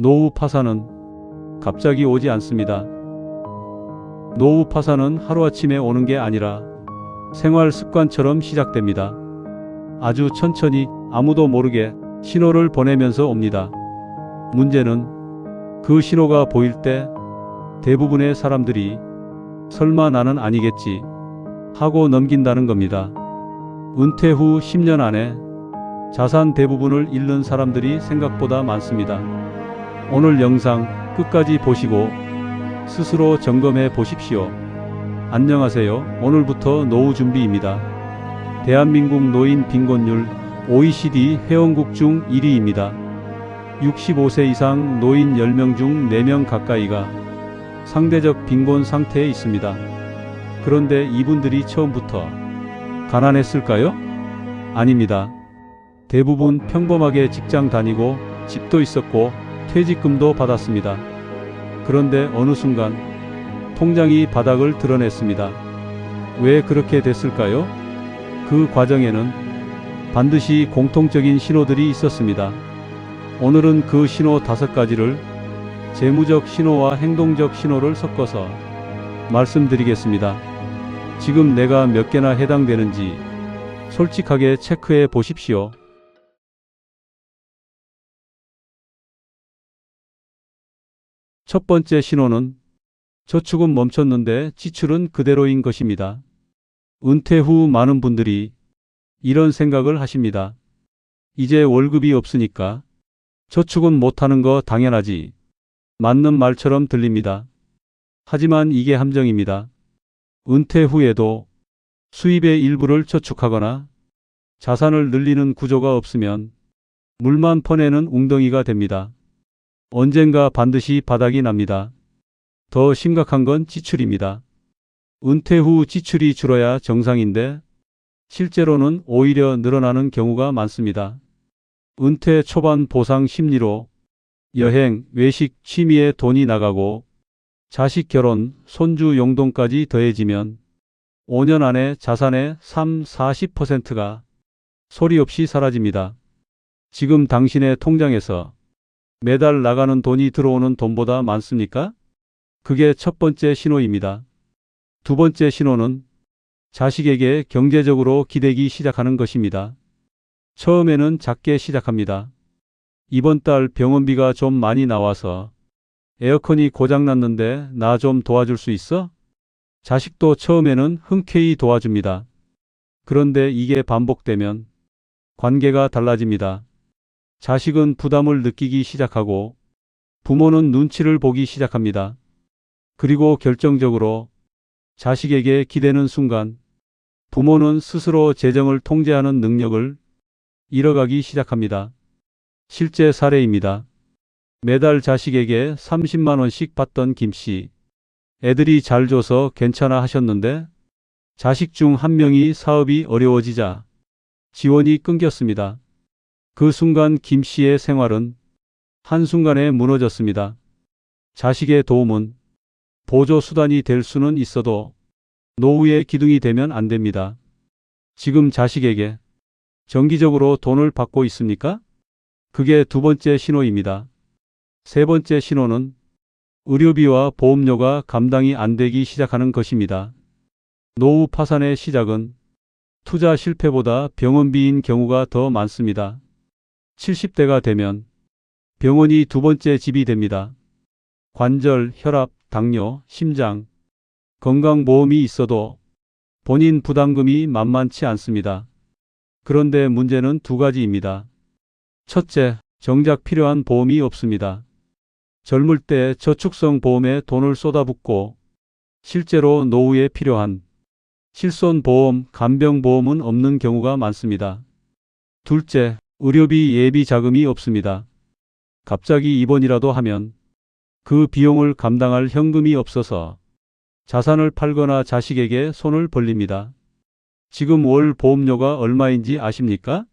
노후 파산은 갑자기 오지 않습니다. 노후 파산은 하루아침에 오는 게 아니라 생활 습관처럼 시작됩니다. 아주 천천히 아무도 모르게 신호를 보내면서 옵니다. 문제는 그 신호가 보일 때 대부분의 사람들이 설마 나는 아니겠지 하고 넘긴다는 겁니다. 은퇴 후 10년 안에 자산 대부분을 잃는 사람들이 생각보다 많습니다. 오늘 영상 끝까지 보시고 스스로 점검해 보십시오. 안녕하세요. 오늘부터 노후 준비입니다. 대한민국 노인 빈곤율 OECD 회원국 중 1위입니다. 65세 이상 노인 10명 중 4명 가까이가 상대적 빈곤 상태에 있습니다. 그런데 이분들이 처음부터 가난했을까요? 아닙니다. 대부분 평범하게 직장 다니고 집도 있었고 퇴직금도 받았습니다. 그런데 어느 순간 통장이 바닥을 드러냈습니다. 왜 그렇게 됐을까요? 그 과정에는 반드시 공통적인 신호들이 있었습니다. 오늘은 그 신호 5가지를 재무적 신호와 행동적 신호를 섞어서 말씀드리겠습니다. 지금 내가 몇 개나 해당되는지 솔직하게 체크해 보십시오. 첫 번째 신호는 저축은 멈췄는데 지출은 그대로인 것입니다. 은퇴 후 많은 분들이 이런 생각을 하십니다. 이제 월급이 없으니까 저축은 못하는 거 당연하지. 맞는 말처럼 들립니다. 하지만 이게 함정입니다. 은퇴 후에도 수입의 일부를 저축하거나 자산을 늘리는 구조가 없으면 물만 퍼내는 웅덩이가 됩니다. 언젠가 반드시 바닥이 납니다. 더 심각한 건 지출입니다. 은퇴 후 지출이 줄어야 정상인데 실제로는 오히려 늘어나는 경우가 많습니다. 은퇴 초반 보상 심리로 여행, 외식, 취미에 돈이 나가고 자식 결혼, 손주 용돈까지 더해지면 5년 안에 자산의 40%가 소리 없이 사라집니다. 지금 당신의 통장에서 매달 나가는 돈이 들어오는 돈보다 많습니까? 그게 첫 번째 신호입니다. 두 번째 신호는 자식에게 경제적으로 기대기 시작하는 것입니다. 처음에는 작게 시작합니다. 이번 달 병원비가 좀 많이 나와서 에어컨이 고장났는데 나 좀 도와줄 수 있어? 자식도 처음에는 흔쾌히 도와줍니다. 그런데 이게 반복되면 관계가 달라집니다. 자식은 부담을 느끼기 시작하고 부모는 눈치를 보기 시작합니다. 그리고 결정적으로 자식에게 기대는 순간 부모는 스스로 재정을 통제하는 능력을 잃어가기 시작합니다. 실제 사례입니다. 매달 자식에게 30만 원씩 받던 김씨. 애들이 잘 줘서 괜찮아 하셨는데 자식 중 한 명이 사업이 어려워지자 지원이 끊겼습니다. 그 순간 김씨의 생활은 한순간에 무너졌습니다. 자식의 도움은 보조 수단이 될 수는 있어도 노후의 기둥이 되면 안 됩니다. 지금 자식에게 정기적으로 돈을 받고 있습니까? 그게 두 번째 신호입니다. 세 번째 신호는 의료비와 보험료가 감당이 안 되기 시작하는 것입니다. 노후 파산의 시작은 투자 실패보다 병원비인 경우가 더 많습니다. 70대가 되면 병원이 두 번째 집이 됩니다. 관절, 혈압, 당뇨, 심장, 건강보험이 있어도 본인 부담금이 만만치 않습니다. 그런데 문제는 두 가지입니다. 첫째, 정작 필요한 보험이 없습니다. 젊을 때 저축성 보험에 돈을 쏟아붓고 실제로 노후에 필요한 실손보험, 간병보험은 없는 경우가 많습니다. 둘째, 의료비 예비 자금이 없습니다. 갑자기 입원이라도 하면 그 비용을 감당할 현금이 없어서 자산을 팔거나 자식에게 손을 벌립니다. 지금 월 보험료가 얼마인지 아십니까?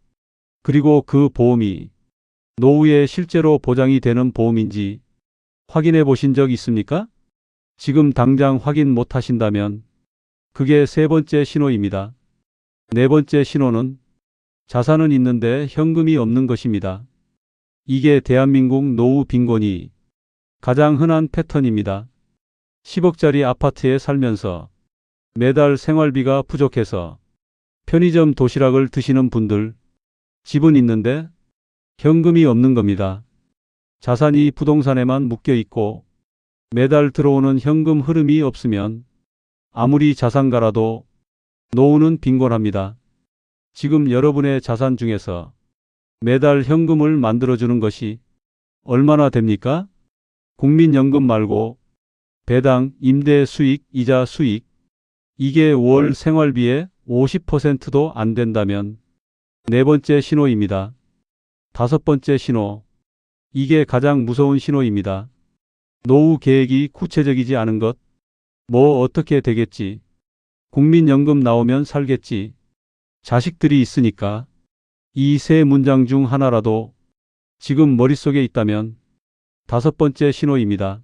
그리고 그 보험이 노후에 실제로 보장이 되는 보험인지 확인해 보신 적 있습니까? 지금 당장 확인 못 하신다면 그게 세 번째 신호입니다. 네 번째 신호는 자산은 있는데 현금이 없는 것입니다. 이게 대한민국 노후 빈곤이 가장 흔한 패턴입니다. 10억짜리 아파트에 살면서 매달 생활비가 부족해서 편의점 도시락을 드시는 분들, 집은 있는데 현금이 없는 겁니다. 자산이 부동산에만 묶여 있고 매달 들어오는 현금 흐름이 없으면 아무리 자산가라도 노후는 빈곤합니다. 지금 여러분의 자산 중에서 매달 현금을 만들어주는 것이 얼마나 됩니까? 국민연금 말고 배당, 임대 수익, 이자 수익, 이게 월 생활비의 50%도 안 된다면 네 번째 신호입니다. 다섯 번째 신호, 이게 가장 무서운 신호입니다. 노후 계획이 구체적이지 않은 것, 뭐 어떻게 되겠지, 국민연금 나오면 살겠지, 자식들이 있으니까, 이 세 문장 중 하나라도 지금 머릿속에 있다면 다섯 번째 신호입니다.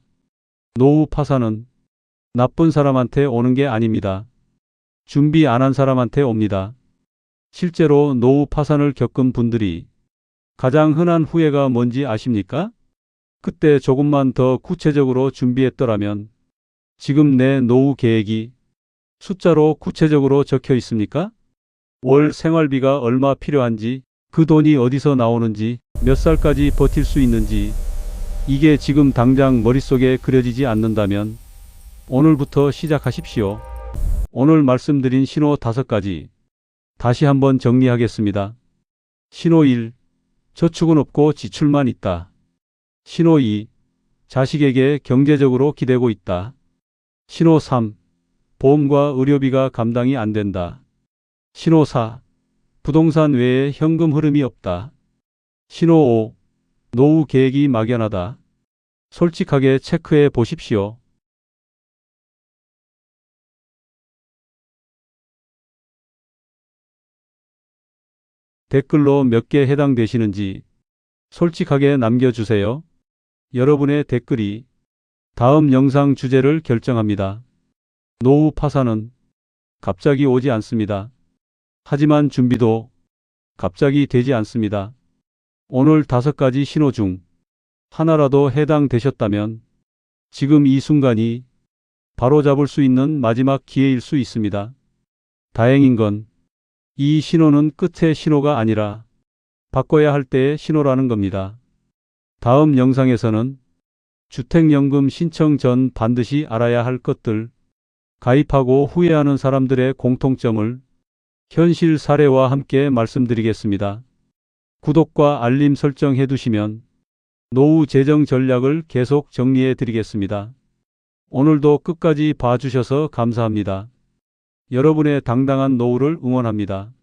노후 파산은 나쁜 사람한테 오는 게 아닙니다. 준비 안 한 사람한테 옵니다. 실제로 노후 파산을 겪은 분들이 가장 흔한 후회가 뭔지 아십니까? 그때 조금만 더 구체적으로 준비했더라면 지금 내 노후 계획이 숫자로 구체적으로 적혀 있습니까? 월 생활비가 얼마 필요한지, 그 돈이 어디서 나오는지, 몇 살까지 버틸 수 있는지, 이게 지금 당장 머릿속에 그려지지 않는다면 오늘부터 시작하십시오. 오늘 말씀드린 신호 5가지 다시 한번 정리하겠습니다. 신호 1. 저축은 없고 지출만 있다. 신호 2. 자식에게 경제적으로 기대고 있다. 신호 3. 보험과 의료비가 감당이 안 된다. 신호 4. 부동산 외에 현금 흐름이 없다. 신호 5. 노후 계획이 막연하다. 솔직하게 체크해 보십시오. 댓글로 몇 개 해당되시는지 솔직하게 남겨주세요. 여러분의 댓글이 다음 영상 주제를 결정합니다. 노후 파산은 갑자기 오지 않습니다. 하지만 준비도 갑자기 되지 않습니다. 오늘 5가지 신호 중 하나라도 해당되셨다면 지금 이 순간이 바로잡을 수 있는 마지막 기회일 수 있습니다. 다행인 건 이 신호는 끝의 신호가 아니라 바꿔야 할 때의 신호라는 겁니다. 다음 영상에서는 주택연금 신청 전 반드시 알아야 할 것들, 가입하고 후회하는 사람들의 공통점을 현실 사례와 함께 말씀드리겠습니다. 구독과 알림 설정 해두시면 노후 재정 전략을 계속 정리해 드리겠습니다. 오늘도 끝까지 봐주셔서 감사합니다. 여러분의 당당한 노후를 응원합니다.